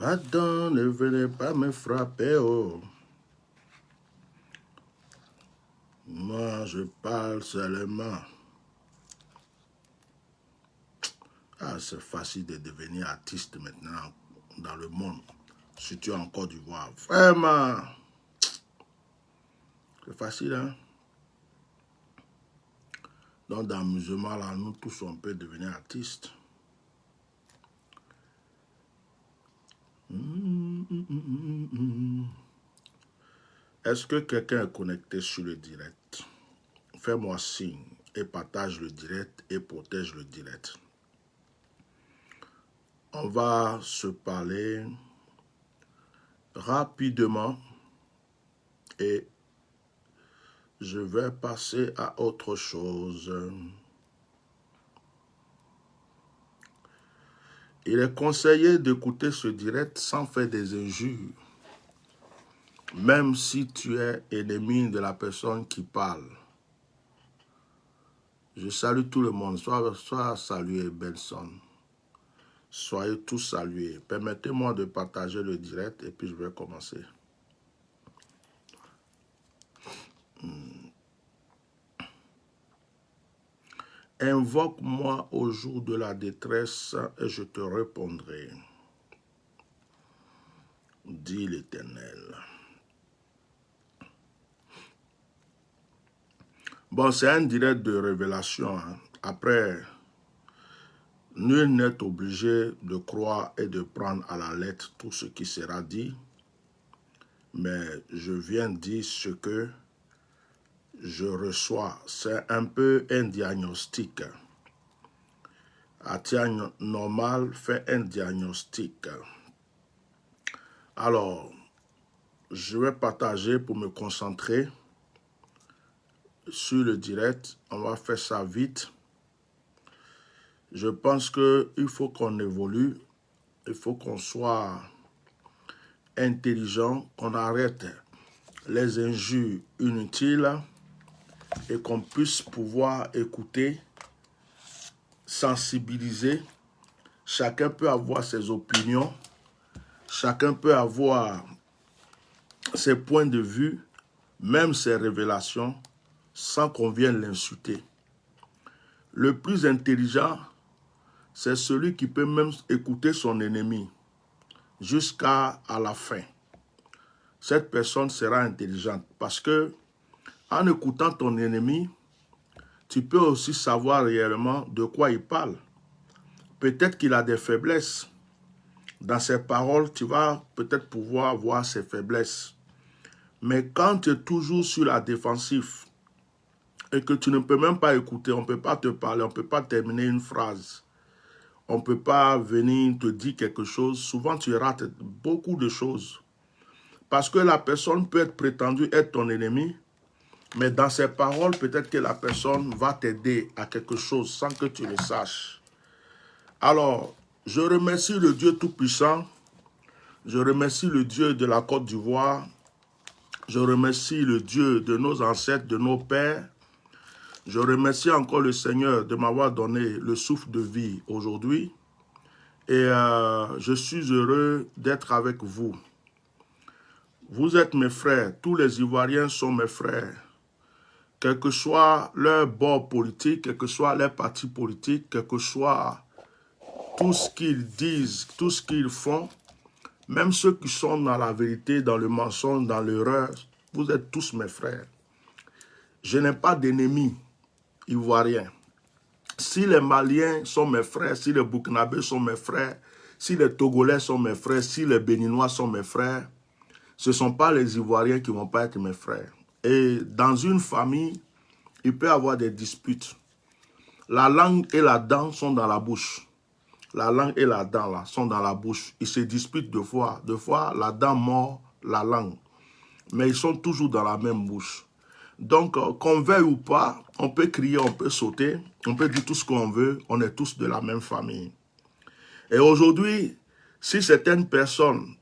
Pardon, ne venez pas me frapper, oh. Moi, je parle seulement. Ah, c'est facile de devenir artiste maintenant dans le monde, surtout en Côte d'Ivoire. Vraiment, c'est facile, hein? Donc, dans le musulman, là, nous tous, on peut devenir artistes. Est-ce que quelqu'un est connecté sur le direct? Fais-moi signe et partage le direct et protège le direct. On va se parler rapidement et je vais passer à autre chose. Il est conseillé d'écouter ce direct sans faire des injures, même si tu es ennemi de la personne qui parle. Je salue tout le monde. Sois salué, Benson. Soyez tous salués. Permettez-moi de partager le direct et puis je vais commencer. Invoque-moi au jour de la détresse et je te répondrai, dit l'Éternel. Bon, c'est un direct de révélation. Hein. Après, nul n'est obligé de croire et de prendre à la lettre tout ce qui sera dit, mais je viens dire ce que je reçois. C'est un peu un diagnostic. À tiers normal, fait un diagnostic. Alors, je vais partager pour me concentrer sur le direct. On va faire ça vite. Je pense qu'il faut qu'on évolue. Il faut qu'on soit intelligent, qu'on arrête les injures inutiles et qu'on puisse pouvoir écouter, sensibiliser. Chacun peut avoir ses opinions, chacun peut avoir ses points de vue, même ses révélations, sans qu'on vienne l'insulter. Le plus intelligent, c'est celui qui peut même écouter son ennemi jusqu'à la fin. Cette personne sera intelligente parce que en écoutant ton ennemi, tu peux aussi savoir réellement de quoi il parle. Peut-être qu'il a des faiblesses. Dans ses paroles, tu vas peut-être pouvoir voir ses faiblesses. Mais quand tu es toujours sur la défensive et que tu ne peux même pas écouter, on ne peut pas te parler, on ne peut pas terminer une phrase, on ne peut pas venir te dire quelque chose, souvent tu rates beaucoup de choses. Parce que la personne peut être prétendue être ton ennemi, mais dans ses paroles, peut-être que la personne va t'aider à quelque chose sans que tu le saches. Alors, je remercie le Dieu Tout-Puissant, je remercie le Dieu de la Côte d'Ivoire, je remercie le Dieu de nos ancêtres, de nos pères. Je remercie encore le Seigneur de m'avoir donné le souffle de vie aujourd'hui. Et je suis heureux d'être avec vous. Vous êtes mes frères, tous les Ivoiriens sont mes frères. Quel que soit leur bord politique, quel que soit leur parti politique, quel que soit tout ce qu'ils disent, tout ce qu'ils font, même ceux qui sont dans la vérité, dans le mensonge, dans l'erreur, vous êtes tous mes frères. Je n'ai pas d'ennemis ivoiriens. Si les Maliens sont mes frères, si les Burkinabés sont mes frères, si les Togolais sont mes frères, si les Béninois sont mes frères, ce ne sont pas les Ivoiriens qui ne vont pas être mes frères. Et dans une famille, il peut y avoir des disputes. La langue et la dent sont dans la bouche. La langue et la dent là, sont dans la bouche. Ils se disputent deux fois. Deux fois, la dent mord la langue. Mais ils sont toujours dans la même bouche. Donc, qu'on veuille ou pas, on peut crier, on peut sauter, on peut dire tout ce qu'on veut, on est tous de la même famille. Et aujourd'hui, si certaines personnes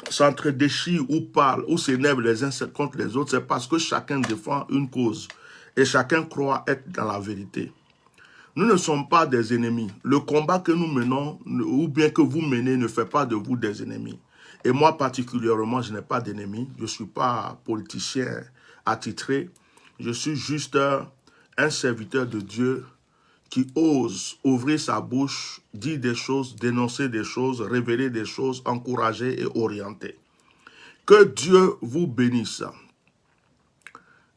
s'entre-déchirent ou parlent ou s'énervent les uns contre les autres, c'est parce que chacun défend une cause et chacun croit être dans la vérité. Nous ne sommes pas des ennemis. Le combat que nous menons, ou bien que vous menez, ne fait pas de vous des ennemis. Et moi particulièrement, je n'ai pas d'ennemis. Je ne suis pas politicien attitré. Je suis juste un serviteur de Dieu qui ose ouvrir sa bouche, dire des choses, dénoncer des choses, révéler des choses, encourager et orienter. Que Dieu vous bénisse.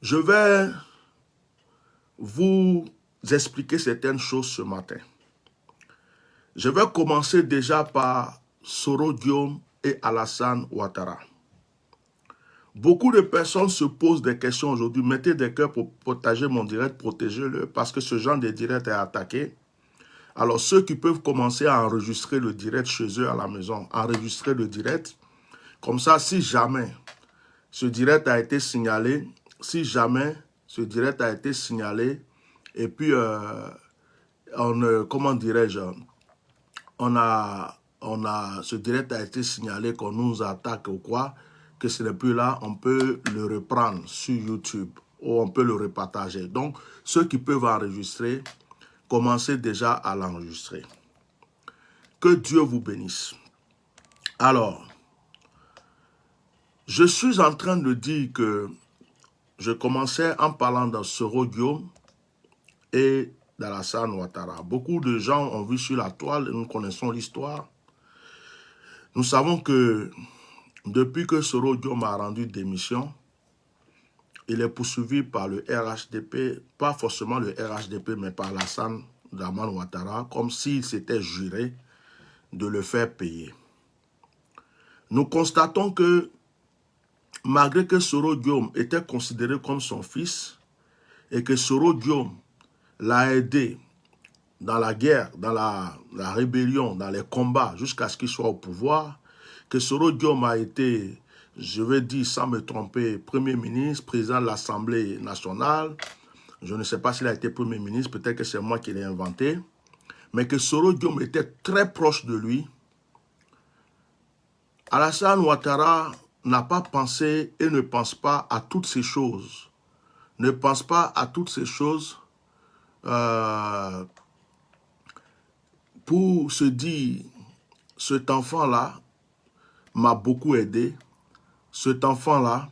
Je vais vous expliquer certaines choses ce matin. Je vais commencer déjà par Soro Guillaume et Alassane Ouattara. Beaucoup de personnes se posent des questions aujourd'hui. Mettez des cœurs pour protéger mon direct, protégez-le, parce que ce genre de direct est attaqué. Alors ceux qui peuvent commencer à enregistrer le direct chez eux à la maison, enregistrer le direct, comme ça, si jamais ce direct a été signalé, et puis comment dirais-je, ce direct a été signalé qu'on nous attaque ou quoi, que ce n'est plus là, on peut le reprendre sur YouTube ou on peut le repartager. Donc, ceux qui peuvent enregistrer, commencez déjà à l'enregistrer. Que Dieu vous bénisse. Alors, je suis en train de dire que je commençais en parlant de Soro Guillaume et d'Alassane Ouattara. Beaucoup de gens ont vu sur la toile, nous connaissons l'histoire. Nous savons que depuis que Soro Guillaume a rendu démission, il est poursuivi par le RHDP, pas forcément le RHDP, mais par Alassane Ouattara, comme s'il s'était juré de le faire payer. Nous constatons que, malgré que Soro Guillaume était considéré comme son fils, et que Soro Guillaume l'a aidé dans la guerre, dans la rébellion, dans les combats, jusqu'à ce qu'il soit au pouvoir, que Soro Guillaume a été, je vais dire sans me tromper, Premier ministre, président de l'Assemblée nationale. Je ne sais pas s'il a été Premier ministre, peut-être que c'est moi qui l'ai inventé. Mais que Soro Guillaume était très proche de lui. Alassane Ouattara n'a pas pensé et ne pense pas à toutes ces choses. Ne pense pas à toutes ces choses pour se dire, cet enfant-là m'a beaucoup aidé, cet enfant-là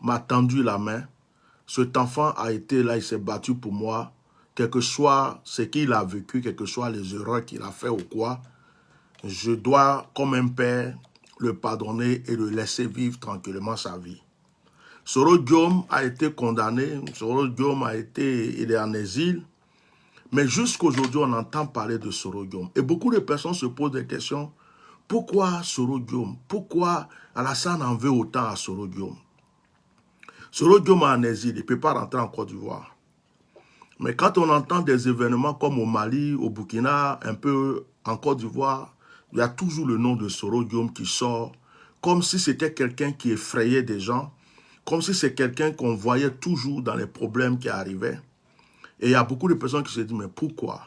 m'a tendu la main, cet enfant a été là, il s'est battu pour moi, quel que soit ce qu'il a vécu, quelles que soient les erreurs qu'il a fait ou quoi, je dois, comme un père, le pardonner et le laisser vivre tranquillement sa vie. Soro Guillaume a été condamné, Soro Guillaume il est en exil, mais jusqu'aujourd'hui, on entend parler de Soro Guillaume. Et beaucoup de personnes se posent des questions. Pourquoi Soro Guillaume? Pourquoi Alassane en veut autant à Soro Guillaume? Soro Guillaume est en exil, il ne peut pas rentrer en Côte d'Ivoire. Mais quand on entend des événements comme au Mali, au Burkina, un peu en Côte d'Ivoire, il y a toujours le nom de Soro Guillaume qui sort, comme si c'était quelqu'un qui effrayait des gens, comme si c'est quelqu'un qu'on voyait toujours dans les problèmes qui arrivaient. Et il y a beaucoup de personnes qui se disent, mais pourquoi?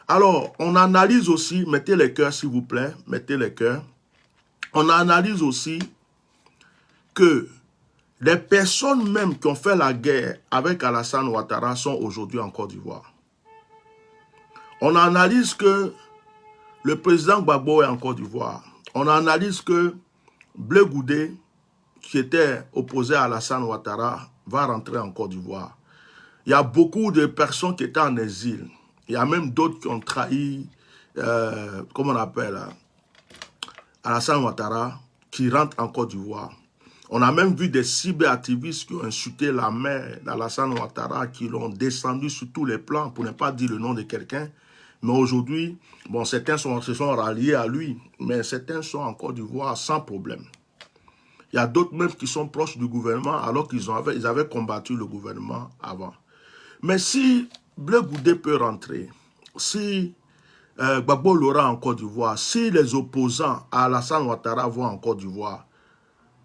Alors, on analyse aussi, mettez les cœurs s'il vous plaît, mettez les cœurs. On analyse aussi que les personnes même qui ont fait la guerre avec Alassane Ouattara sont aujourd'hui en Côte d'Ivoire. On analyse que le président Gbagbo est en Côte d'Ivoire. On analyse que Blé Goudé, qui était opposé à Alassane Ouattara, va rentrer en Côte d'Ivoire. Il y a beaucoup de personnes qui étaient en exil. Il y a même d'autres qui ont trahi, comment on appelle, Alassane Ouattara, qui rentrent en Côte d'Ivoire. On a même vu des cyberactivistes qui ont insulté la mère d'Alassane Ouattara, qui l'ont descendu sur tous les plans, pour ne pas dire le nom de quelqu'un. Mais aujourd'hui, bon, certains se sont ralliés à lui, mais certains sont en Côte d'Ivoire sans problème. Il y a d'autres même qui sont proches du gouvernement, alors qu'ils avaient combattu le gouvernement avant. Mais si Blé Goudé peut rentrer, si Gbagbo l'aura en Côte d'Ivoire, si les opposants à Alassane Ouattara vont en Côte d'Ivoire,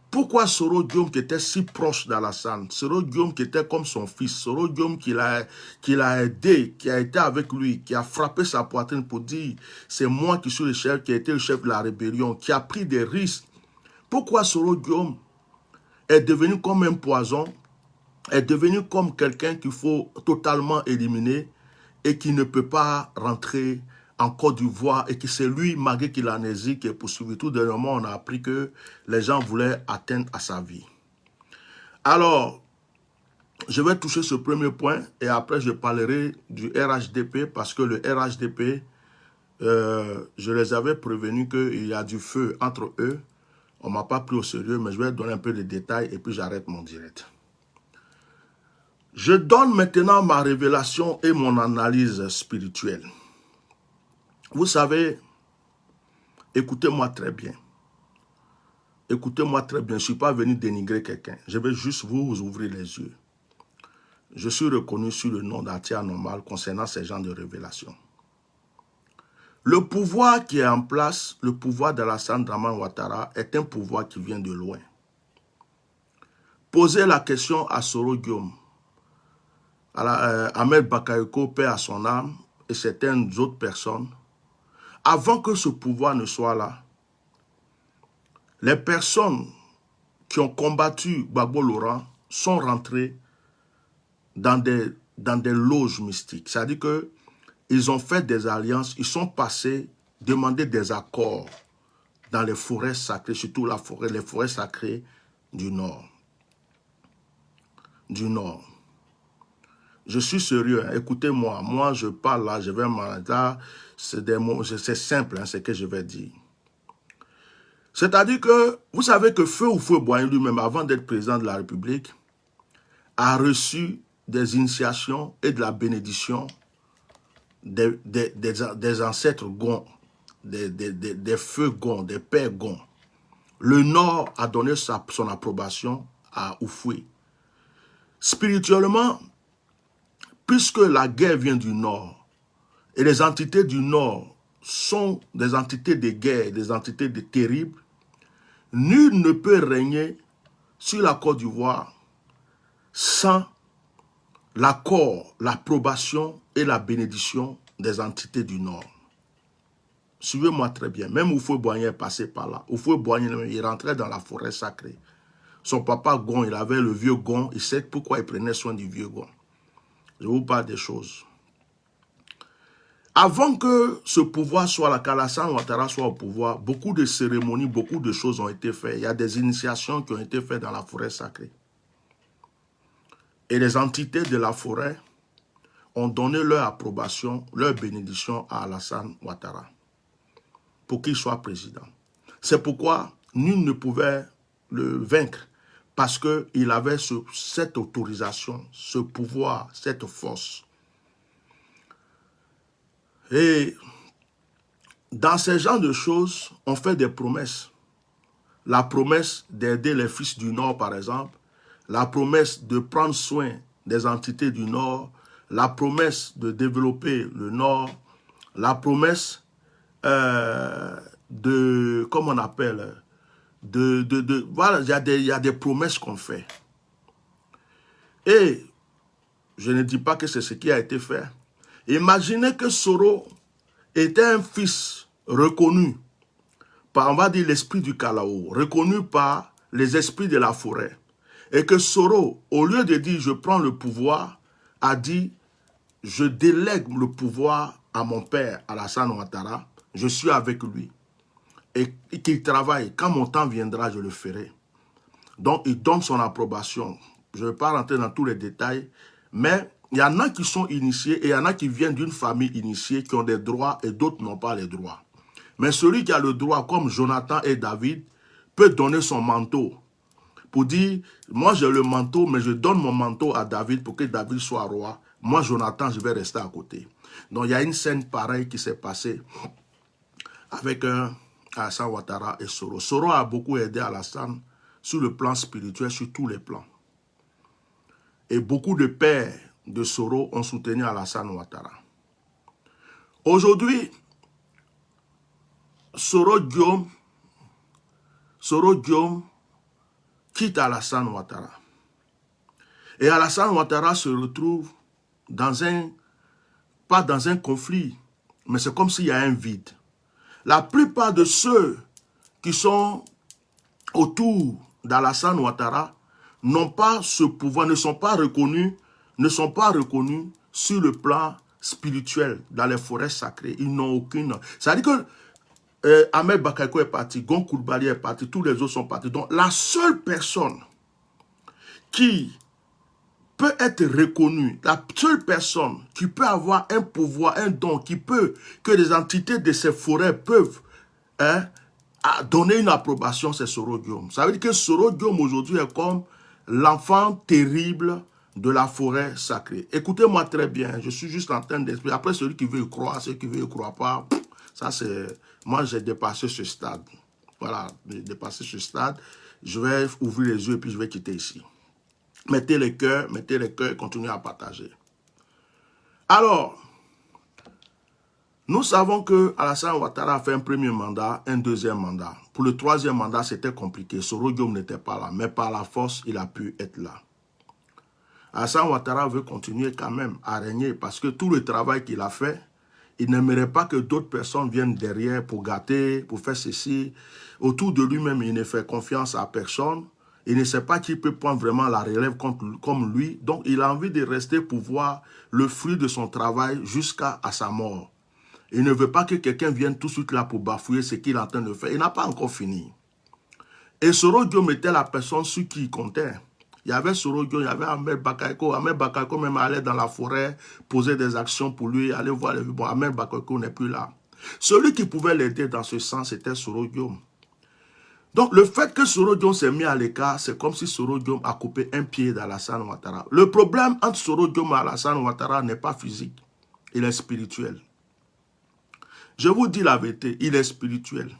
pourquoi Soro Guillaume qui était si proche d'Alassane, Soro Guillaume qui était comme son fils, Soro Guillaume qui l'a aidé, qui a été avec lui, qui a frappé sa poitrine pour dire c'est moi qui suis le chef, qui a été le chef de la rébellion, qui a pris des risques. Pourquoi Soro Guillaume est devenu comme un poison, est devenu comme quelqu'un qu'il faut totalement éliminer et qui ne peut pas rentrer en Côte d'Ivoire et que c'est lui, malgré qu'il en hésite, qui est poursuivi. Tout dernièrement, on a appris que les gens voulaient atteindre à sa vie. Alors, je vais toucher ce premier point et après je parlerai du RHDP parce que le RHDP, je les avais prévenus qu'il y a du feu entre eux. On ne m'a pas pris au sérieux, mais je vais donner un peu de détails et puis j'arrête mon direct. Je donne maintenant ma révélation et mon analyse spirituelle. Vous savez, écoutez-moi très bien. Écoutez-moi très bien, je ne suis pas venu dénigrer quelqu'un. Je vais juste vous ouvrir les yeux. Je suis reconnu sur le nom d'Atia Normal concernant ces genres de révélations. Le pouvoir qui est en place, le pouvoir d'Alassane Dramane Ouattara, est un pouvoir qui vient de loin. Posez la question à Soro Guillaume, à Ahmed Bakayoko, paix à son âme, et certaines autres personnes. Avant que ce pouvoir ne soit là, les personnes qui ont combattu Gbagbo Laurent sont rentrées dans des loges mystiques. C'est-à-dire qu'ils ont fait des alliances, ils sont passés demander des accords dans les forêts sacrées, surtout les forêts sacrées du Nord. Je suis sérieux, hein. Écoutez-moi, moi je parle là, je vais m'arrêter, c'est des mots, c'est simple, hein, ce que je vais dire. C'est-à-dire que, vous savez que Feu Houphouët-Boigny lui-même, avant d'être président de la République, a reçu des initiations et de la bénédiction des ancêtres Gon, des feux Gon, des pères Gon. Le Nord a donné son approbation à Houphouët. Spirituellement, puisque la guerre vient du Nord, et les entités du Nord sont des entités de guerre, des entités terribles, nul ne peut régner sur la Côte d'Ivoire sans l'accord, l'approbation et la bénédiction des entités du Nord. Suivez-moi très bien. Même Houphouët-Boigny est passé par là. Houphouët-Boigny, il rentrait dans la forêt sacrée. Son papa Gon, il avait le vieux Gon. Il sait pourquoi il prenait soin du vieux Gon. Je vous parle des choses. Avant que ce pouvoir soit là, qu'Alassane Ouattara soit au pouvoir, beaucoup de cérémonies, beaucoup de choses ont été faites. Il y a des initiations qui ont été faites dans la forêt sacrée. Et les entités de la forêt ont donné leur approbation, leur bénédiction à Alassane Ouattara pour qu'il soit président. C'est pourquoi nul ne pouvait le vaincre parce qu'il avait cette autorisation, ce pouvoir, cette force. Et dans ce genre de choses, on fait des promesses. La promesse d'aider les fils du Nord, par exemple, la promesse de prendre soin des entités du Nord, la promesse de développer le Nord, la promesse de, comment on appelle, voilà, il y a des promesses qu'on fait. Et je ne dis pas que c'est ce qui a été fait. Imaginez que Soro était un fils reconnu par, on va dire, l'esprit du Kalao, reconnu par les esprits de la forêt. Et que Soro, au lieu de dire « je prends le pouvoir », a dit « je délègue le pouvoir à mon père, Alassane Ouattara, je suis avec lui. Et qu'il travaille, quand mon temps viendra, je le ferai. » Donc, il donne son approbation. Je ne vais pas rentrer dans tous les détails, mais il y en a qui sont initiés et il y en a qui viennent d'une famille initiée, qui ont des droits et d'autres n'ont pas les droits. Mais celui qui a le droit, comme Jonathan et David, peut donner son manteau pour dire, moi j'ai le manteau, mais je donne mon manteau à David pour que David soit roi. Moi, Jonathan, je vais rester à côté. Donc, il y a une scène pareille qui s'est passée avec Alassane Ouattara et Soro. Soro a beaucoup aidé Alassane sur le plan spirituel, sur tous les plans. Et beaucoup de pères de Soro ont soutenu Alassane Ouattara. Aujourd'hui, Soro Guillaume quitte Alassane Ouattara. Et Alassane Ouattara se retrouve pas dans un conflit, mais c'est comme s'il y a un vide. La plupart de ceux qui sont autour d'Alassane Ouattara n'ont pas ce pouvoir, ne sont pas reconnus sur le plan spirituels dans les forêts sacrées. Ils n'ont aucune... C'est-à-dire que Ahmed Bakayoko est parti, Gon Coulibaly est parti, tous les autres sont partis. Donc la seule personne qui peut être reconnue, la seule personne qui peut avoir un pouvoir, un don, que les entités de ces forêts peuvent donner une approbation, c'est Soro Guillaume. Ça veut dire que Soro Guillaume aujourd'hui est comme l'enfant terrible de la forêt sacrée. Écoutez-moi très bien, je suis juste en train d'expliquer. Après, celui qui veut y croire, celui qui veut y croire pas, ça c'est... Moi, j'ai dépassé ce stade. Voilà, j'ai dépassé ce stade. Je vais ouvrir les yeux et puis je vais quitter ici. Mettez les cœurs et continuez à partager. Alors, nous savons que Alassane Ouattara a fait un premier mandat, un deuxième mandat. Pour le troisième mandat, c'était compliqué. Soro Guillaume n'était pas là, mais par la force, il a pu être là. Alassane Ouattara veut continuer quand même à régner parce que tout le travail qu'il a fait, il n'aimerait pas que d'autres personnes viennent derrière pour gâter, pour faire ceci. Autour de lui-même, il ne fait confiance à personne. Il ne sait pas qui peut prendre vraiment la relève comme lui. Donc, il a envie de rester pour voir le fruit de son travail jusqu'à sa mort. Il ne veut pas que quelqu'un vienne tout de suite là pour bafouiller ce qu'il est en train de faire. Il n'a pas encore fini. Et Soro Guillaume était la personne sur qui il comptait. Il y avait Soro Guillaume, il y avait Ahmed Bakayoko. Ahmed Bakayoko même allait dans la forêt, poser des actions pour lui, aller voir les... Bon, Ahmed Bakayoko n'est plus là. Celui qui pouvait l'aider dans ce sens, c'était Soro Guillaume. Donc, le fait que Soro Guillaume s'est mis à l'écart, c'est comme si Soro Guillaume a coupé un pied d'Alassane Ouattara. Le problème entre Soro Guillaume et Alassane Ouattara n'est pas physique, il est spirituel. Je vous dis la vérité, il est spirituel.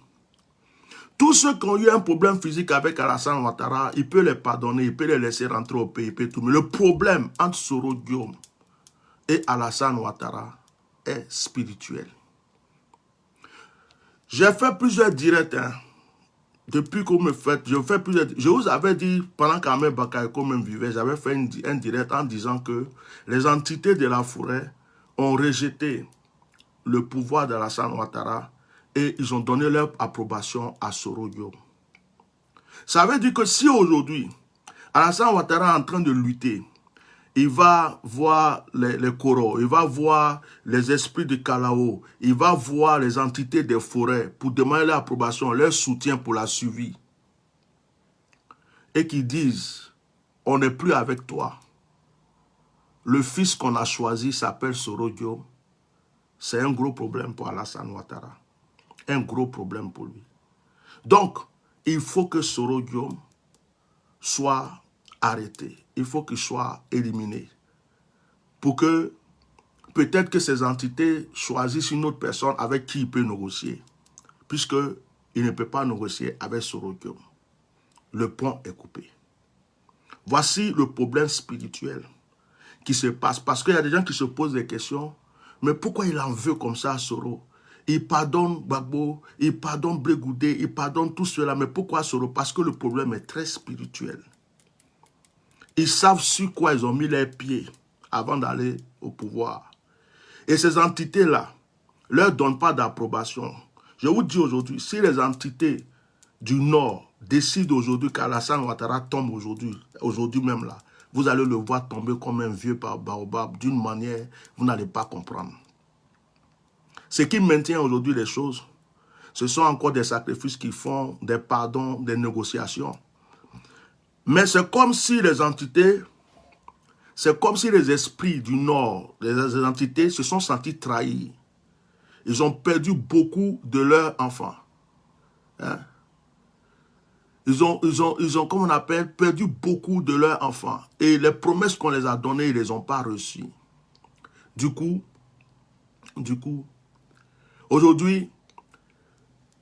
Tous ceux qui ont eu un problème physique avec Alassane Ouattara, il peut les pardonner, il peut les laisser rentrer au pays, il peut tout. Mais le problème entre Soro Guillaume et Alassane Ouattara est spirituel. J'ai fait plusieurs directs, depuis qu'on me fait, je vous avais dit, pendant qu'Ahmed Bakayoko même vivait, j'avais fait un direct en disant que les entités de la forêt ont rejeté le pouvoir d'Alassane Ouattara et ils ont donné leur approbation à Soro Guillaume. Ça veut dire que si aujourd'hui, Alassane Ouattara est en train de lutter, il va voir les Koro, il va voir les esprits de Kalao, il va voir les entités des forêts pour demander leur approbation, leur soutien pour la suivi. Et qu'ils disent, on n'est plus avec toi. Le fils qu'on a choisi s'appelle Soro Guillaume. C'est un gros problème pour Alassane Ouattara. Un gros problème pour lui. Donc, il faut que Soro Guillaume soit arrêté. Il faut qu'il soit éliminé. Pour que, peut-être que ces entités choisissent une autre personne avec qui il peut négocier. Puisqu'il ne peut pas négocier avec Soro Guillaume. Le pont est coupé. Voici le problème spirituel qui se passe. Parce qu'il y a des gens qui se posent des questions. Mais pourquoi il en veut comme ça à Soro? Il pardonne Gbagbo, il pardonne Blé Goudé, il pardonne tout cela. Mais pourquoi Soro? Parce que le problème est très spirituel. Ils savent sur quoi ils ont mis leurs pieds avant d'aller au pouvoir. Et ces entités-là ne leur donnent pas d'approbation. Je vous dis aujourd'hui, si les entités du Nord décident aujourd'hui qu'Alassane Ouattara tombe aujourd'hui même là, vous allez le voir tomber comme un vieux baobab d'une manière, vous n'allez pas comprendre. Ce qui maintient aujourd'hui les choses, ce sont encore des sacrifices qu'ils font, des pardons, des négociations. Mais c'est comme si les entités, c'est comme si les esprits du Nord, les entités se sont sentis trahis. Ils ont perdu beaucoup de leurs enfants. Hein? Ils ont, comme on appelle, perdu beaucoup de leurs enfants. Et les promesses qu'on les a données, ils ne les ont pas reçues. Du coup, aujourd'hui,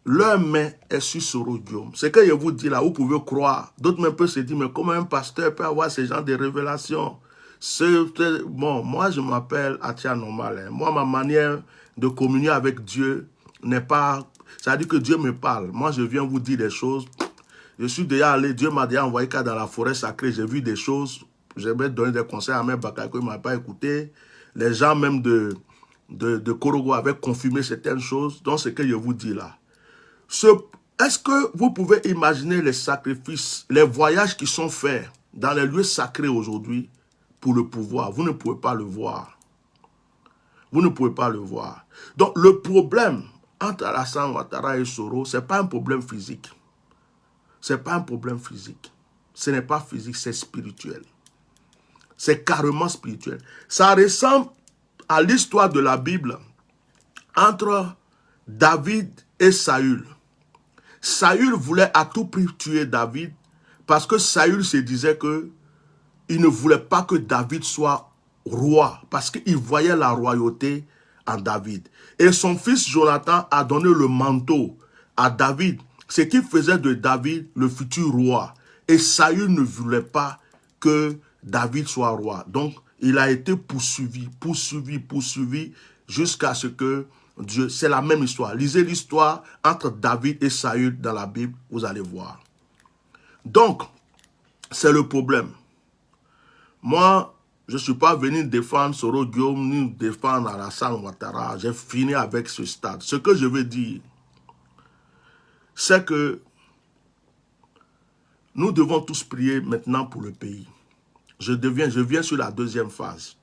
leur main est sur Soro Guillaume. C'est que je vous dis là, vous pouvez croire. D'autres même peuvent se dire, mais comment un pasteur peut avoir ce genre de révélations? Bon, moi je m'appelle Atia Normal. Hein. Moi, ma manière de communier avec Dieu n'est pas... Ça veut dire que Dieu me parle. Moi, je viens vous dire des choses. Je suis déjà allé, Dieu m'a déjà envoyé dans la forêt sacrée, j'ai vu des choses. J'aimerais donner des conseils à Ahmed Bakayoko, il ne m'a pas écouté. Les gens même de Korogo avaient confirmé certaines choses. Donc, ce que je vous dis là. Est-ce que vous pouvez imaginer les sacrifices, les voyages qui sont faits dans les lieux sacrés aujourd'hui pour le pouvoir? Vous ne pouvez pas le voir. Vous ne pouvez pas le voir. Donc le problème entre Alassane Ouattara et Soro, ce n'est pas un problème physique. Ce n'est pas un problème physique. Ce n'est pas physique, c'est spirituel. C'est carrément spirituel. Ça ressemble à l'histoire de la Bible entre David et Saül. Saül voulait à tout prix tuer David parce que Saül se disait que il ne voulait pas que David soit roi parce qu'il voyait la royauté en David. Et son fils Jonathan a donné le manteau à David, ce qui faisait de David le futur roi. Et Saül ne voulait pas que David soit roi. Donc, il a été poursuivi jusqu'à ce que Dieu... C'est la même histoire. Lisez l'histoire entre David et Saül dans la Bible, vous allez voir. Donc, c'est le problème. Moi, je ne suis pas venu défendre Soro Guillaume ni défendre Alassane Ouattara. J'ai fini avec ce stade. Ce que je veux dire, c'est que nous devons tous prier maintenant pour le pays. Je viens sur la deuxième phase.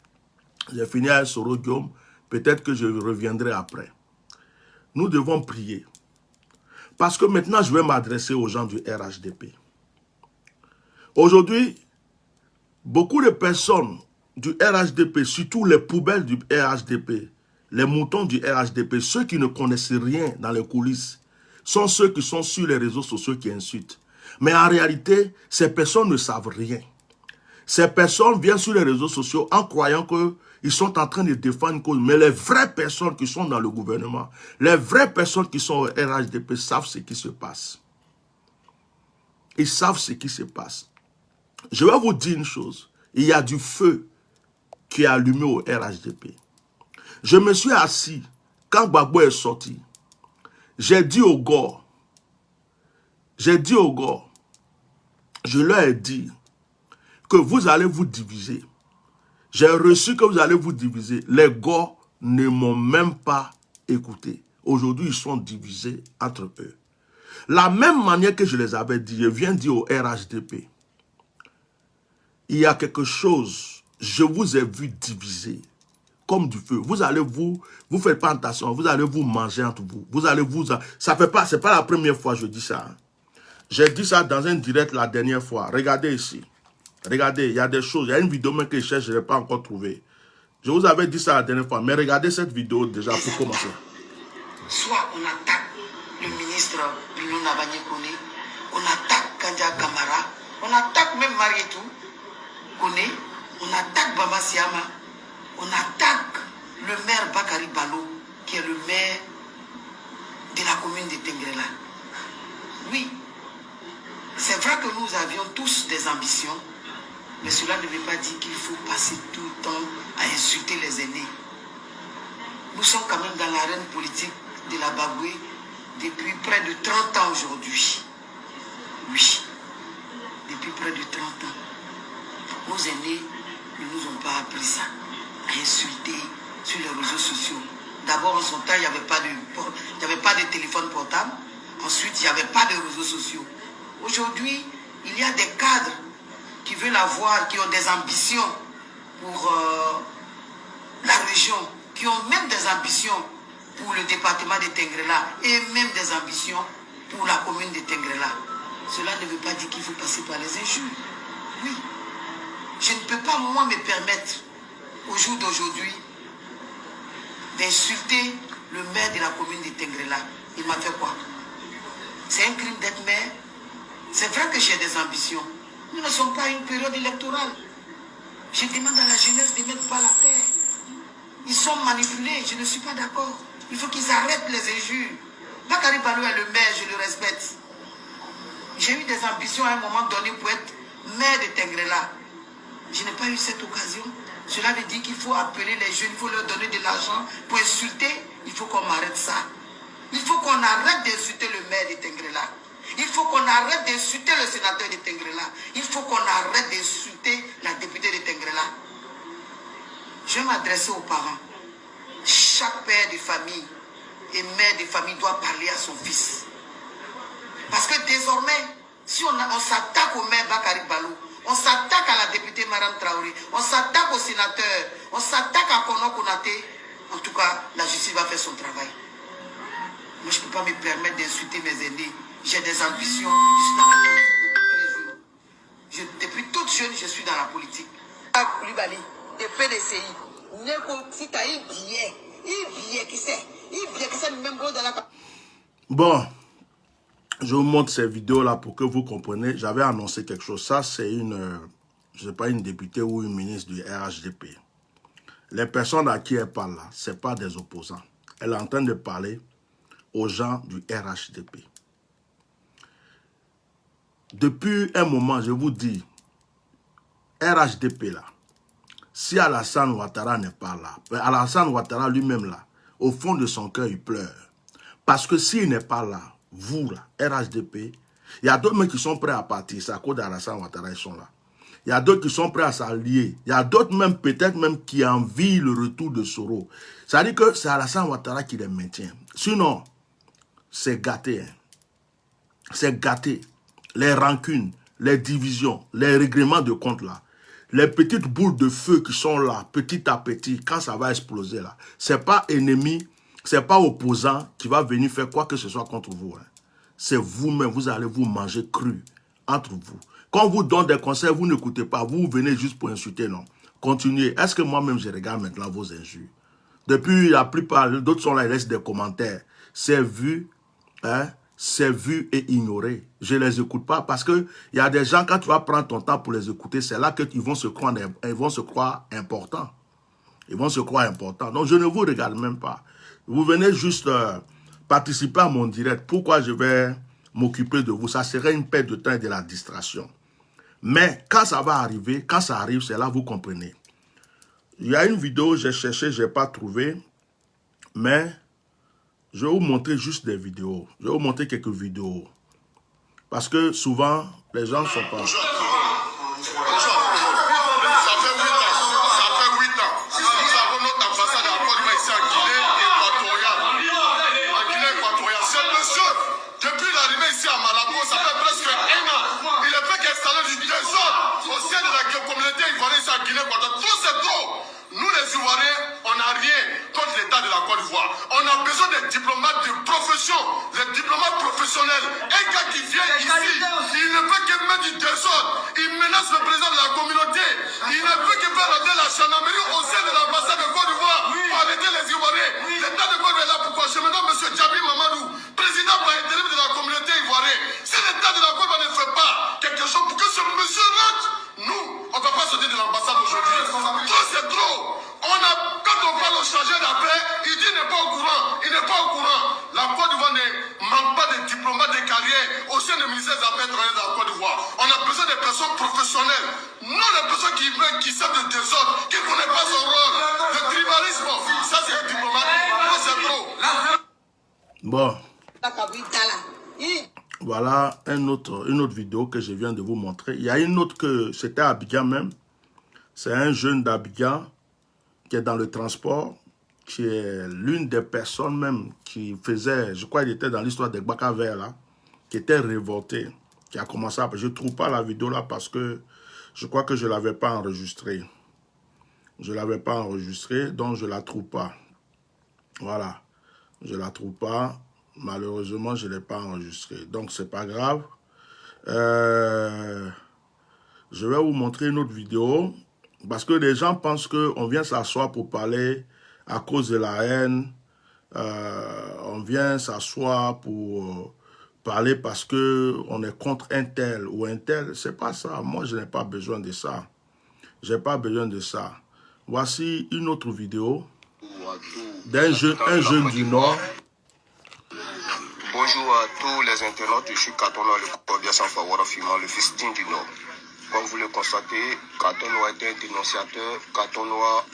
J'ai fini avec Soro Guillaume. Peut-être que je reviendrai après. Nous devons prier. Parce que maintenant, je vais m'adresser aux gens du RHDP. Aujourd'hui, beaucoup de personnes du RHDP, surtout les poubelles du RHDP, les moutons du RHDP, ceux qui ne connaissent rien dans les coulisses, sont ceux qui sont sur les réseaux sociaux qui insultent. Mais en réalité, ces personnes ne savent rien. Ces personnes viennent sur les réseaux sociaux en croyant qu'ils sont en train de défendre une cause. Mais les vraies personnes qui sont dans le gouvernement, les vraies personnes qui sont au RHDP savent ce qui se passe. Ils savent ce qui se passe. Je vais vous dire une chose. Il y a du feu qui est allumé au RHDP. Je me suis assis quand Gbagbo est sorti. J'ai dit aux gars, je leur ai dit que vous allez vous diviser. J'ai reçu que vous allez vous diviser. Les gars ne m'ont même pas écouté. Aujourd'hui, ils sont divisés entre eux. La même manière que je les avais dit, je viens dire au RHDP, il y a quelque chose, je vous ai vu diviser comme du feu. Vous allez vous faites pas attention, vous allez vous manger entre vous. Vous allez vous, ça fait pas, c'est pas la première fois que je dis ça. Hein. J'ai dit ça dans un direct la dernière fois. Regardez ici. Regardez, il y a des choses, il y a une vidéo même que je cherche, je n'ai pas encore trouvé. Je vous avais dit ça la dernière fois, mais regardez cette vidéo déjà pour commencer. Soit on attaque le ministre Bruno Nabanye-Kone, on attaque Kandia Kamara, on attaque même Marietou Kone, on attaque Bamba Siama, on attaque le maire Bakary Balo, qui est le maire de la commune de Tengrela. Oui, c'est vrai que nous avions tous des ambitions, mais cela ne veut pas dire qu'il faut passer tout le temps à insulter les aînés. Nous sommes quand même dans l'arène politique de la Bagoué depuis près de 30 ans aujourd'hui. Oui, depuis près de 30 ans. Nos aînés ne nous ont pas appris ça, à insulter sur les réseaux sociaux. D'abord, en son temps, il n'y avait pas de téléphone portable. Ensuite, il n'y avait pas de réseaux sociaux. Aujourd'hui, il y a des cadres qui veulent avoir, qui ont des ambitions pour la région, qui ont même des ambitions pour le département de Tengrela et même des ambitions pour la commune de Tengrela. Cela ne veut pas dire qu'il faut passer par les injures. Oui. Je ne peux pas, moi, me permettre, au jour d'aujourd'hui, d'insulter le maire de la commune de Tengrela. Il m'a fait quoi? C'est un crime d'être maire. C'est vrai que j'ai des ambitions. Nous ne sommes pas à une période électorale. Je demande à la jeunesse de mettre pas la terre. Ils sont manipulés, je ne suis pas d'accord. Il faut qu'ils arrêtent les injures. Bakary Balo est le maire, je le respecte. J'ai eu des ambitions à un moment donné pour être maire de Tengrela. Je n'ai pas eu cette occasion. Cela veut dire qu'il faut appeler les jeunes, il faut leur donner de l'argent pour insulter. Il faut qu'on arrête ça. Il faut qu'on arrête d'insulter le maire de Tengrela. Il faut qu'on arrête d'insulter le sénateur de Tengrela. Il faut qu'on arrête d'insulter la députée de Tengrela. Je vais m'adresser aux parents. Chaque père de famille et mère de famille doit parler à son fils. Parce que désormais, si on s'attaque au maire Bakary Balo, on s'attaque à la députée Madame Traoré, on s'attaque au sénateur, on s'attaque à Kono Konaté, en tout va faire son travail. Moi, je ne peux pas me permettre d'insulter mes aînés. J'ai des ambitions. Je suis dans la politique. Depuis toute jeune, je suis dans la politique. Koulibaly, de PDCI. Si tu as un billet qui c'est même dans la... Bon, je vous montre ces vidéos-là pour que vous compreniez. J'avais annoncé quelque chose. Ça, c'est une, je sais pas, une députée ou une ministre du RHDP. Les personnes à qui elle parle là, ce n'est pas des opposants. Elle est en train de parler aux gens du RHDP. Depuis un moment, je vous dis, RHDP là, si Alassane Ouattara n'est pas là, Alassane Ouattara lui-même là, au fond de son cœur, il pleure. Parce que s'il n'est pas là, vous là, RHDP, il y a d'autres mecs qui sont prêts à partir, c'est à cause d'Alassane Ouattara, ils sont là. Il y a d'autres qui sont prêts à s'allier. Il y a d'autres même, peut-être même, qui envient le retour de Soro. Ça veut dire que c'est Alassane Ouattara qui les maintient. Sinon, c'est gâté. Hein. C'est gâté. Les rancunes, les divisions, les règlements de compte là, les petites boules de feu qui sont là, petit à petit, quand ça va exploser là, c'est pas ennemi, c'est pas opposant qui va venir faire quoi que ce soit contre vous. Hein. C'est vous-même, vous allez vous manger cru entre vous. Quand on vous donne des conseils, vous n'écoutez pas, vous venez juste pour insulter, non. Continuez. Est-ce que moi-même, je regarde maintenant vos injures? Depuis, la plupart, d'autres sont là, ils laissent des commentaires. C'est vu, hein, c'est vu et ignoré. Je ne les écoute pas parce qu'il y a des gens, quand tu vas prendre ton temps pour les écouter, c'est là qu'ils vont se croire importants. Ils vont se croire importants. Donc, je ne vous regarde même pas. Vous venez juste participer à mon direct. Pourquoi je vais m'occuper de vous? Ça serait une perte de temps et de la distraction. Mais quand ça va arriver, quand ça arrive, c'est là que vous comprenez. Il y a une vidéo, j'ai cherché, je n'ai pas trouvé. Mais je vais vous montrer juste des vidéos. Je vais vous montrer quelques vidéos. Parce que souvent, les gens ne sont pas... Nous les Ivoiriens, on n'a rien contre l'État de la Côte d'Ivoire. On a besoin des diplomates de profession, des diplomates professionnels. Un gars qui vient ici, il ne peut que mettre du désordre. Il menace le président de la communauté. Il ne peut que faire arrêter la gendarmerie au sein de l'ambassade de Côte d'Ivoire pour arrêter les Ivoiriens. L'État de Côte d'Ivoire est là pourquoi? Je me nomme M. Djabi Mamadou, président par intérim de la communauté ivoirienne. Si l'État de la Côte d'Ivoire ne fait pas quelque chose pour que ce monsieur rentre, nous, on ne va pas sortir de l'ambassade aujourd'hui. Trop, c'est trop. Quand on parle au chargé d'affaires, il dit qu'il n'est pas au courant. Il n'est pas au courant. La Côte d'Ivoire ne manque pas de diplomates de carrière au sein du ministère des Affaires étrangères de la Côte d'Ivoire. On a besoin de personnes professionnelles. Non les personnes qui savent de désordre, qui ne connaissent pas son rôle. Le tribalisme, ça c'est un diplomate. Non, c'est trop. Bon. Voilà une autre vidéo que je viens de vous montrer. Il y a une autre que c'était à Abidjan même. C'est un jeune d'Abidjan qui est dans le transport, qui est l'une des personnes même qui faisait, je crois qu'il était dans l'histoire des Gbaka Verts là, qui était révolté, qui a commencé à... Je ne trouve pas la vidéo là parce que je crois que je ne l'avais pas enregistrée. Je ne l'avais pas enregistrée, donc je ne la trouve pas. Voilà. Je ne la trouve pas. Malheureusement, je ne l'ai pas enregistrée. Donc, ce n'est pas grave. Je vais vous montrer une autre vidéo. Parce que les gens pensent qu'on vient s'asseoir pour parler à cause de la haine. On vient s'asseoir pour parler parce qu'on est contre un tel ou un tel. Ce n'est pas ça. Moi, je n'ai pas besoin de ça. Je n'ai pas besoin de ça. Voici une autre vidéo d'un jeune du Nord. Bonjour à tous les internautes, je suis Katonoa, le cordial sans faveur Fima, le fils digne du Nord. Comme vous le constatez, Katonoa est un dénonciateur. Katonoa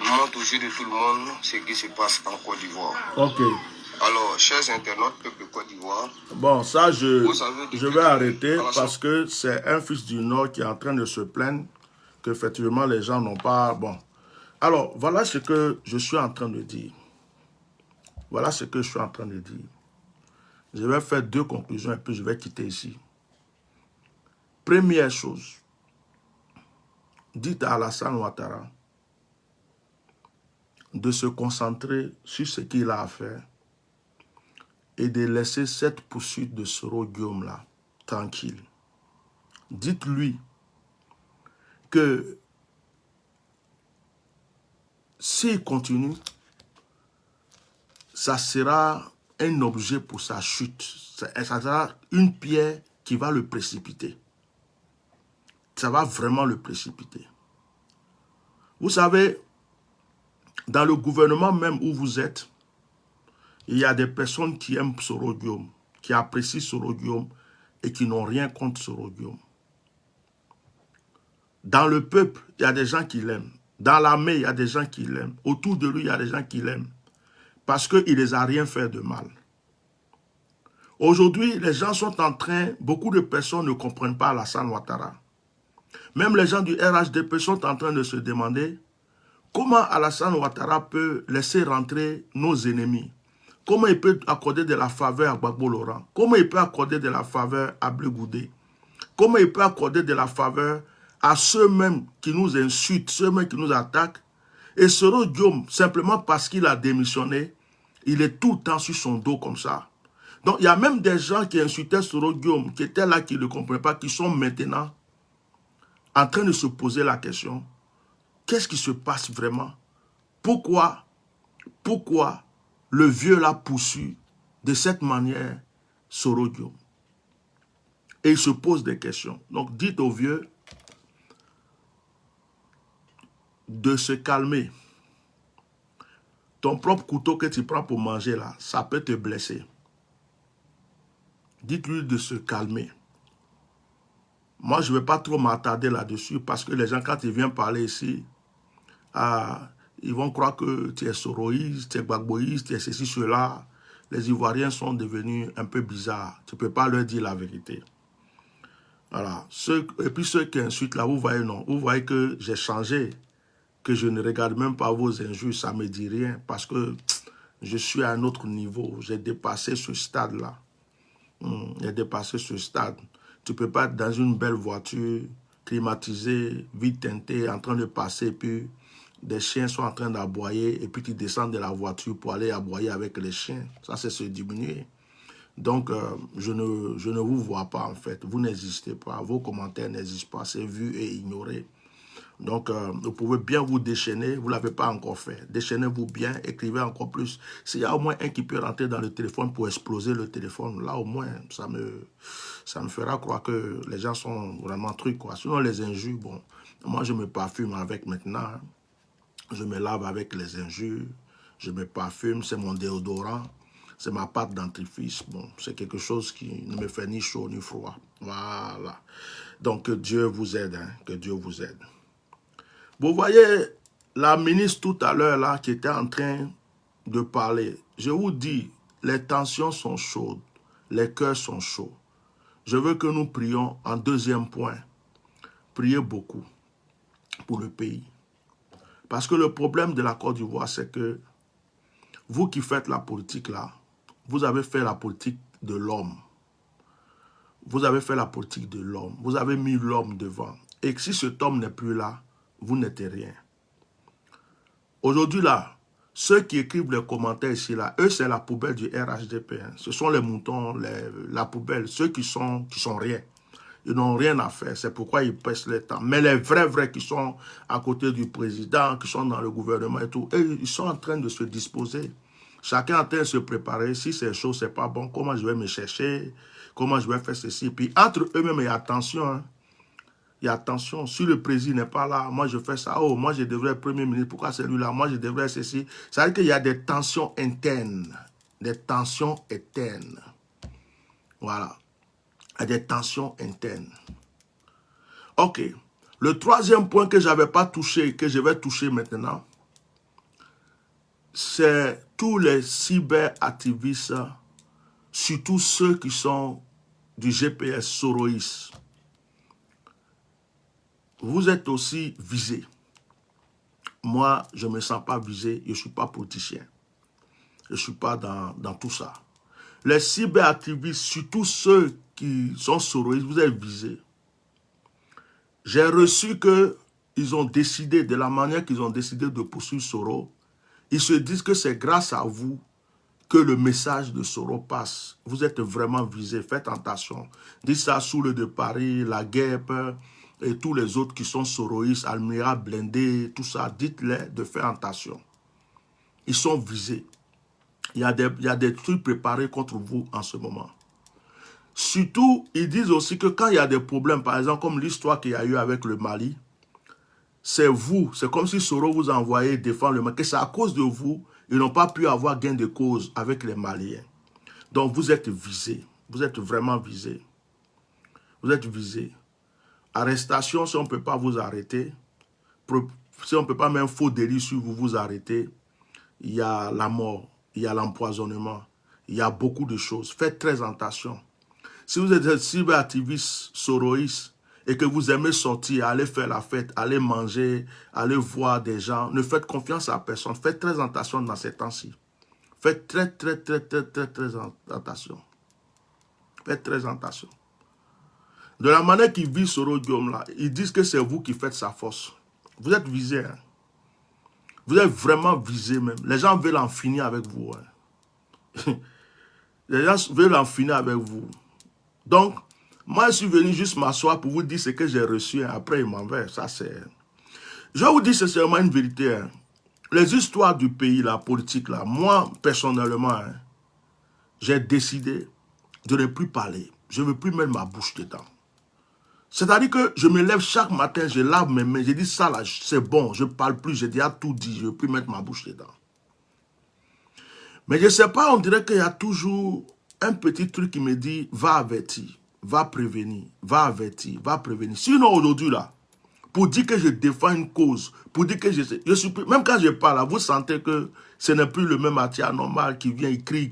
montre aux yeux de tout le monde ce qui se passe en Côte d'Ivoire. Ok. Alors, chers internautes, peuple Côte d'Ivoire. Bon, ça, je vais arrêter parce que c'est un fils du Nord qui est en train de se plaindre qu'effectivement les gens n'ont pas... Bon. Alors, voilà ce que je suis en train de dire. Voilà ce que je suis en train de dire. Je vais faire deux conclusions et puis je vais quitter ici. Première chose, dites à Alassane Ouattara de se concentrer sur ce qu'il a à faire et de laisser cette poursuite de Soro Guillaume-là tranquille. Dites-lui que s'il continue, ça sera un objet pour sa chute. Ça sera une pierre qui va le précipiter. Ça va vraiment le précipiter. Vous savez, dans le gouvernement même où vous êtes, il y a des personnes qui aiment Soro Guillaume, qui apprécient Soro Guillaume et qui n'ont rien contre Soro Guillaume. Dans le peuple, il y a des gens qui l'aiment. Dans l'armée, il y a des gens qui l'aiment. Autour de lui, il y a des gens qui l'aiment. Parce qu'il ne les a rien fait de mal. Aujourd'hui, les gens sont en train, beaucoup de personnes ne comprennent pas Alassane Ouattara. Même les gens du RHDP sont en train de se demander comment Alassane Ouattara peut laisser rentrer nos ennemis. Comment il peut accorder de la faveur à Gbagbo Laurent. Comment il peut accorder de la faveur à Blé Goudé. Comment il peut accorder de la faveur à ceux-mêmes qui nous insultent, ceux-mêmes qui nous attaquent. Et Soro Guillaume, simplement parce qu'il a démissionné, il est tout le temps sur son dos comme ça. Donc, il y a même des gens qui insultaient Soro Guillaume, qui étaient là, qui ne le comprenaient pas, qui sont maintenant en train de se poser la question, qu'est-ce qui se passe vraiment? Pourquoi le vieux l'a poursuit de cette manière Soro Guillaume? Et il se pose des questions. Donc, dites au vieux de se calmer. Ton propre couteau que tu prends pour manger là, ça peut te blesser. Dites-lui de se calmer. Moi, je ne vais pas trop m'attarder là-dessus parce que les gens, quand ils viennent parler ici, ils vont croire que tu es soroïste, tu es gbagboïste, tu es ceci, cela. Les Ivoiriens sont devenus un peu bizarres. Tu ne peux pas leur dire la vérité. Voilà. Et puis ceux qui insultent là, vous voyez, non. Vous voyez que j'ai changé, que je ne regarde même pas vos injures, ça ne me dit rien parce que je suis à un autre niveau. J'ai dépassé ce stade-là. J'ai dépassé ce stade. Tu ne peux pas être dans une belle voiture, climatisée, vite teintée, en train de passer, puis des chiens sont en train d'aboyer, et puis tu descends de la voiture pour aller aboyer avec les chiens. Ça, c'est se diminuer. Donc, je ne vous vois pas, en fait. Vous n'existez pas. Vos commentaires n'existent pas. C'est vu et ignoré. Donc, vous pouvez bien vous déchaîner. Vous ne l'avez pas encore fait. Déchaînez-vous bien. Écrivez encore plus. S'il y a au moins un qui peut rentrer dans le téléphone pour exploser le téléphone, là, au moins, ça me fera croire que les gens sont vraiment trucs, quoi. Sinon, les injures, bon, moi, je me parfume avec maintenant. Je me lave avec les injures. Je me parfume. C'est mon déodorant. C'est ma pâte dentifrice. Bon, c'est quelque chose qui ne me fait ni chaud ni froid. Voilà. Donc, que Dieu vous aide. Hein, que Dieu vous aide. Vous voyez la ministre tout à l'heure là qui était en train de parler. Je vous dis, les tensions sont chaudes, les cœurs sont chauds. Je veux que nous prions en deuxième point. Priez beaucoup pour le pays. Parce que le problème de la Côte d'Ivoire, c'est que vous qui faites la politique là, vous avez fait la politique de l'homme. Vous avez fait la politique de l'homme. Vous avez mis l'homme devant. Et si cet homme n'est plus là, vous n'êtes rien. Aujourd'hui, là, ceux qui écrivent les commentaires ici, là, eux, c'est la poubelle du RHDP. Hein. Ce sont les moutons, la poubelle, ceux qui sont rien. Ils n'ont rien à faire. C'est pourquoi ils pèsent le temps. Mais les vrais qui sont à côté du président, qui sont dans le gouvernement et tout, eux, ils sont en train de se disposer. Chacun est en train de se préparer. Si c'est chaud, c'est pas bon. Comment je vais me chercher? Comment je vais faire ceci? Puis entre eux-mêmes, il y a attention, hein. Et attention, si le président n'est pas là, moi je fais ça. Oh, moi je devrais être Premier ministre. Pourquoi celui-là? Moi je devrais être ceci. Ça veut dire qu'il y a des tensions internes. Des tensions internes. Voilà. Il y a des tensions internes. Ok. Le troisième point que je n'avais pas touché, que je vais toucher maintenant, c'est tous les cyberactivistes, surtout ceux qui sont du GPS Soroïs. Vous êtes aussi visés. Moi, je ne me sens pas visé. Je ne suis pas politicien. Je ne suis pas dans tout ça. Les cyberactivistes, surtout ceux qui sont soroïstes, vous êtes visés. J'ai reçu qu'ils ont décidé, de la manière qu'ils ont décidé de poursuivre Soro, Ils se disent que c'est grâce à vous que le message de Soro passe. Vous êtes vraiment visés. Faites attention. Dites ça sous le de Paris, la guêpe et tous les autres qui sont soroïstes, Almira, Blindé, tout ça. Dites-les de faire attention. Ils sont visés. Il y a des trucs préparés contre vous en ce moment. Surtout, ils disent aussi que quand il y a des problèmes, par exemple, comme l'histoire qu'il y a eu avec le Mali, c'est vous, c'est comme si Soro vous envoyait défendre le Mali, que c'est à cause de vous, ils n'ont pas pu avoir gain de cause avec les Maliens. Donc vous êtes visés, vous êtes vraiment visés. Vous êtes visés. Arrestation, si on ne peut pas vous arrêter, si on ne peut pas même faux délit sur vous, vous arrêter, il y a la mort, il y a l'empoisonnement, il y a beaucoup de choses. Faites très attention. Si vous êtes cyberactiviste, soroïste, et que vous aimez sortir, aller faire la fête, aller manger, aller voir des gens, ne faites confiance à personne. Faites très attention dans ces temps-ci. Faites très attention. Faites très attention. De la manière qu'ils vivent Soro Guillaume là, ils disent que c'est vous qui faites sa force. Vous êtes visés. Hein? Vous êtes vraiment visés même. Les gens veulent en finir avec vous. Hein? Les gens veulent en finir avec vous. Donc, moi, je suis venu juste m'asseoir pour vous dire ce que j'ai reçu. Hein. Après, il m'en va. Ça, c'est... Je vous dis sincèrement une vérité. Hein. Les histoires du pays, la politique, là, moi, personnellement, hein, j'ai décidé de ne plus parler. Je ne veux plus mettre ma bouche dedans. C'est-à-dire que je me lève chaque matin, je lave mes mains, je dis ça là, c'est bon, je ne parle plus, j'ai déjà tout dit, je ne veux plus mettre ma bouche dedans. Mais je ne sais pas, on dirait qu'il y a toujours un petit truc qui me dit, va avertir, va prévenir, va avertir, va prévenir. Sinon aujourd'hui là, pour dire que je défends une cause, pour dire que je suis plus, même quand je parle là, vous sentez que ce n'est plus le même Atia normal qui vient, il crie,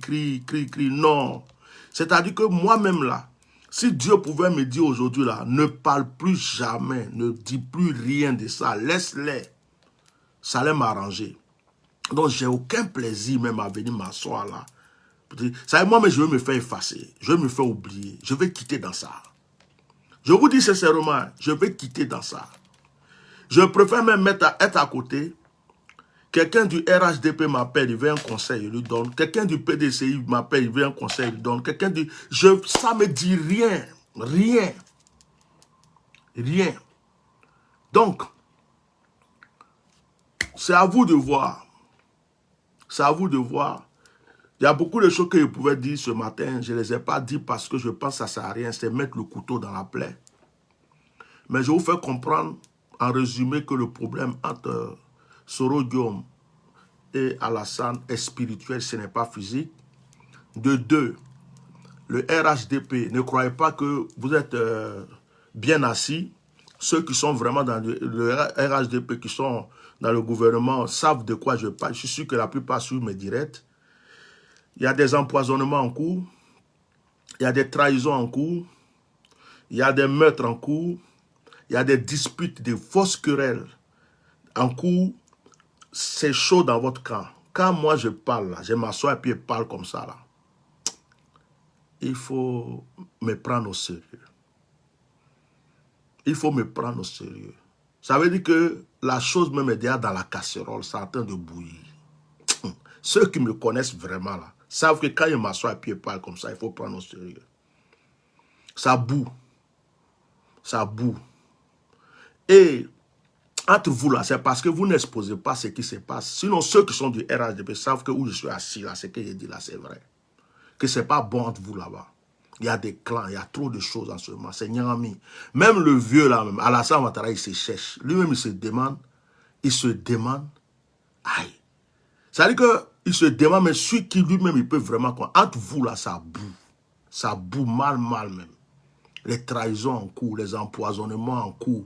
non. C'est-à-dire que moi-même là, si Dieu pouvait me dire aujourd'hui là, ne parle plus jamais, ne dis plus rien de ça, laisse-les, ça allait m'arranger. Donc j'ai aucun plaisir même à venir m'asseoir là. Ça, moi, mais je veux me faire effacer, je veux me faire oublier, je vais quitter dans ça. Je vous dis sincèrement, je vais quitter dans ça. Je préfère même être à côté. Quelqu'un du RHDP m'appelle, il veut un conseil, il lui donne. Quelqu'un du PDCI m'appelle, il veut un conseil, il lui donne. Quelqu'un du... ça me dit rien. Rien. Rien. Donc, c'est à vous de voir. C'est à vous de voir. Il y a beaucoup de choses que je pouvais dire ce matin. Je ne les ai pas dit parce que je pense que ça ne sert à rien. C'est mettre le couteau dans la plaie. Mais je vous fais comprendre, en résumé, que le problème entre Soro Guillaume et Alassane est spirituel, ce n'est pas physique. De deux, le RHDP, ne croyez pas que vous êtes bien assis. Ceux qui sont vraiment dans le RHDP, qui sont dans le gouvernement, savent de quoi je parle. Je suis sûr que la plupart suivent mes directs. Il y a des empoisonnements en cours. Il y a des trahisons en cours. Il y a des meurtres en cours. Il y a des disputes, des fausses querelles en cours. C'est chaud dans votre camp. Quand moi je parle, là, je m'assois et puis je parle comme ça. Là. Il faut me prendre au sérieux. Il faut me prendre au sérieux. Ça veut dire que la chose même est déjà dans la casserole, c'est en train de bouillir. Ceux qui me connaissent vraiment là, savent que quand je m'assois et puis je parle comme ça, il faut prendre au sérieux. Ça boue. Ça boue. Et entre vous là, c'est parce que vous n'exposez pas ce qui se passe. Sinon, ceux qui sont du RHDP savent que où je suis assis là, ce que je dis là, c'est vrai. Que ce n'est pas bon entre vous là-bas. Il y a des clans, il y a trop de choses en ce moment. C'est Nyami. Même le vieux là, même, Alassane Ouattara, il se cherche. Lui-même, il se demande. Aïe. Ça veut dire qu'il se demande, mais celui qui lui-même, il peut vraiment... Entre vous là, ça boue. Ça boue mal même. Les trahisons en cours, les empoisonnements en cours,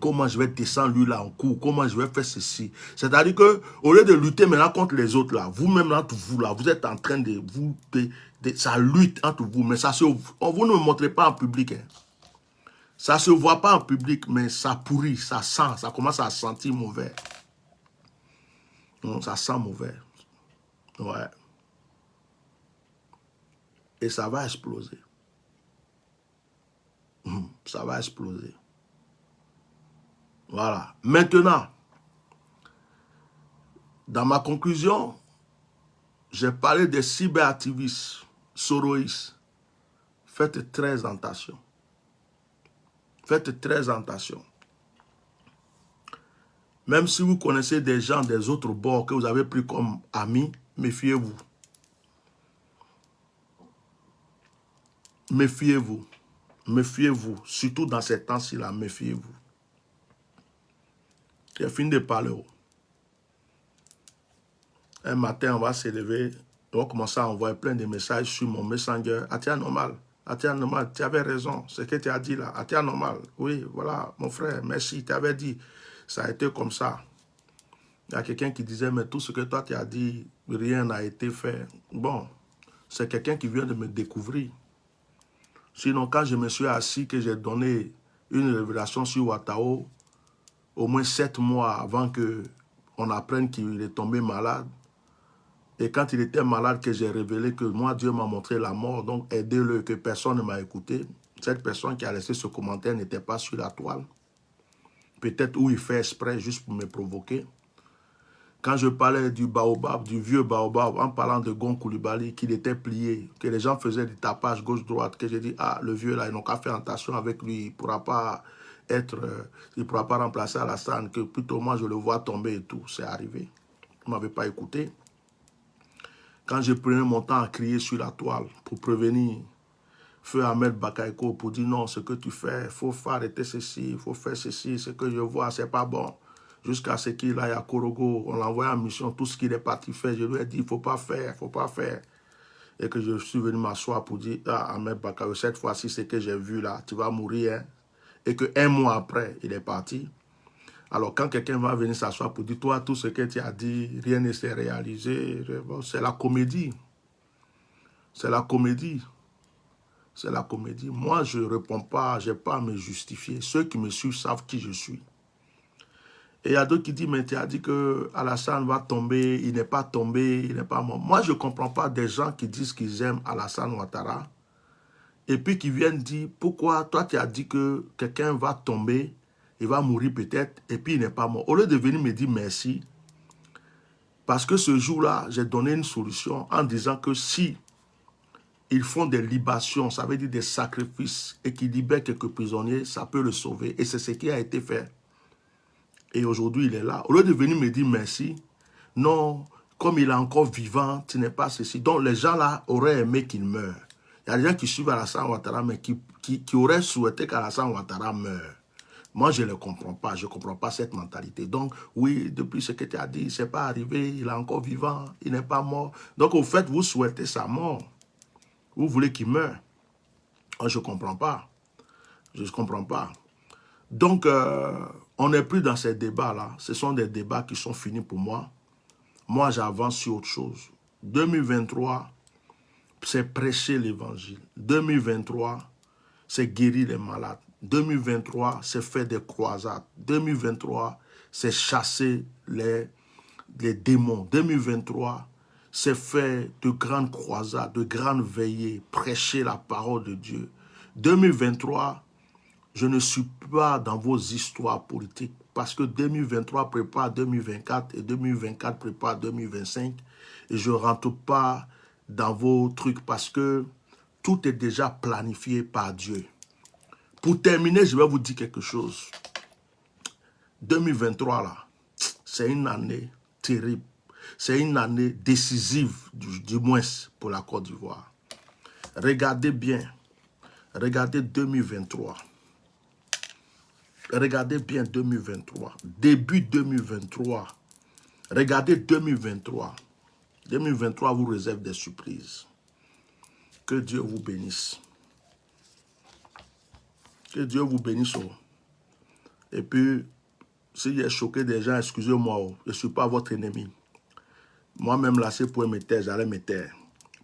comment je vais descendre lui là en cours, comment je vais faire ceci. C'est-à-dire que au lieu de lutter maintenant contre les autres là, vous-même entre vous là, vous êtes en train de vous... ça lutte entre vous, mais ça vous ne me montrez pas en public. Hein. Ça ne se voit pas en public, mais ça pourrit, ça sent, ça commence à sentir mauvais. Non, ça sent mauvais. Ouais. Et ça va exploser. Ça va exploser. Voilà. Maintenant, Dans ma conclusion, j'ai parlé des cyberactivistes, soroïstes. Faites très attention. Faites très attention. Même si vous connaissez des gens des autres bords que vous avez pris comme amis, méfiez-vous. Méfiez-vous. Méfiez-vous. Surtout dans ces temps-ci là, méfiez-vous. J'ai fini de parler. Un matin, on va s'élever, on va commencer à envoyer plein de messages sur mon Messenger. Atia normal. Atia normal, tu avais raison. Ce que tu as dit là. Atia normal. Oui, voilà, mon frère, merci, tu avais dit. Ça a été comme ça. Il y a quelqu'un qui disait, mais tout ce que toi tu as dit, rien n'a été fait. Bon, c'est quelqu'un qui vient de me découvrir. Sinon, quand je me suis assis, que j'ai donné une révélation sur Ouattao, au moins 7 mois avant qu'on apprenne qu'il est tombé malade, et quand il était malade, que j'ai révélé que moi, Dieu m'a montré la mort, donc aidez-le, que personne ne m'a écouté. Cette personne qui a laissé ce commentaire n'était pas sur la toile. Peut-être où il fait exprès, juste pour me provoquer. Quand je parlais du baobab, du vieux baobab, en parlant de Gon Coulibaly, qu'il était plié, que les gens faisaient du tapage gauche-droite, que j'ai dit, ah, le vieux là, ils n'ont qu'à faire attention avec lui, il ne pourra pas remplacer Alassane, que plutôt moi je le vois tomber et tout, c'est arrivé. Vous ne m'avez pas écouté. Quand je prenais mon temps à crier sur la toile pour prévenir Feu Ahmed Bakaïko, pour dire non, ce que tu fais, il faut arrêter ceci, il faut faire ceci, ce que je vois, c'est pas bon. Jusqu'à ce qu'il aille à Korogo, on l'a envoyé en mission, tout ce qu'il est parti faire, je lui ai dit, il ne faut pas faire, il ne faut pas faire. Et que je suis venu m'asseoir pour dire, ah, Ahmed Bakaïko, cette fois-ci, ce que j'ai vu là, tu vas mourir. Hein? Et qu'un mois après, il est parti. Alors, quand quelqu'un va venir s'asseoir pour dire, toi, tout ce que tu as dit, rien ne s'est réalisé, c'est la comédie. C'est la comédie. C'est la comédie. Moi, je ne réponds pas, je n'ai pas à me justifier. Ceux qui me suivent savent qui je suis. Et il y a d'autres qui disent, mais tu as dit que Alassane va tomber, il n'est pas tombé, il n'est pas mort. Moi, je ne comprends pas des gens qui disent qu'ils aiment Alassane Ouattara et puis qui viennent dire, pourquoi toi tu as dit que quelqu'un va tomber, il va mourir peut-être, et puis il n'est pas mort. Au lieu de venir me dire merci, parce que ce jour-là, j'ai donné une solution en disant que si ils font des libations, ça veut dire des sacrifices, et qu'ils libèrent quelques prisonniers, ça peut le sauver. Et c'est ce qui a été fait. Et aujourd'hui, il est là. Au lieu de venir me dire merci, non, comme il est encore vivant, tu n'es pas ceci. Donc les gens là auraient aimé qu'il meure. Il y a des gens qui suivent Alassane Ouattara, mais qui auraient souhaité qu'Alassane Ouattara meure. Moi, je ne le comprends pas. Je ne comprends pas cette mentalité. Donc, oui, depuis ce que tu as dit, ce n'est pas arrivé, il est encore vivant, il n'est pas mort. Donc, au fait, vous souhaitez sa mort. Vous voulez qu'il meure. Moi, je ne comprends pas. Je ne comprends pas. Donc, on n'est plus dans ces débats-là. Ce sont des débats qui sont finis pour moi. Moi, j'avance sur autre chose. 2023, c'est prêcher l'évangile. 2023, c'est guérir les malades. 2023, c'est faire des croisades. 2023, c'est chasser les démons. 2023, c'est faire de grandes croisades, de grandes veillées, prêcher la parole de Dieu. 2023, je ne suis pas dans vos histoires politiques parce que 2023 prépare 2024 et 2024 prépare 2025 et je ne rentre pas dans vos trucs parce que tout est déjà planifié par Dieu. Pour terminer, je vais vous dire quelque chose. 2023, là, c'est une année terrible. C'est une année décisive, du moins pour la Côte d'Ivoire. Regardez bien. Regardez 2023. Regardez bien 2023. Début 2023. Regardez 2023. 2023 vous réserve des surprises. Que Dieu vous bénisse. Que Dieu vous bénisse. Et puis, si j'ai choqué des gens, excusez-moi, je ne suis pas votre ennemi. Moi-même, là, c'est pour me taire, j'allais me taire.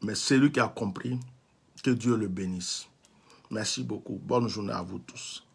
Mais celui qui a compris, que Dieu le bénisse. Merci beaucoup. Bonne journée à vous tous.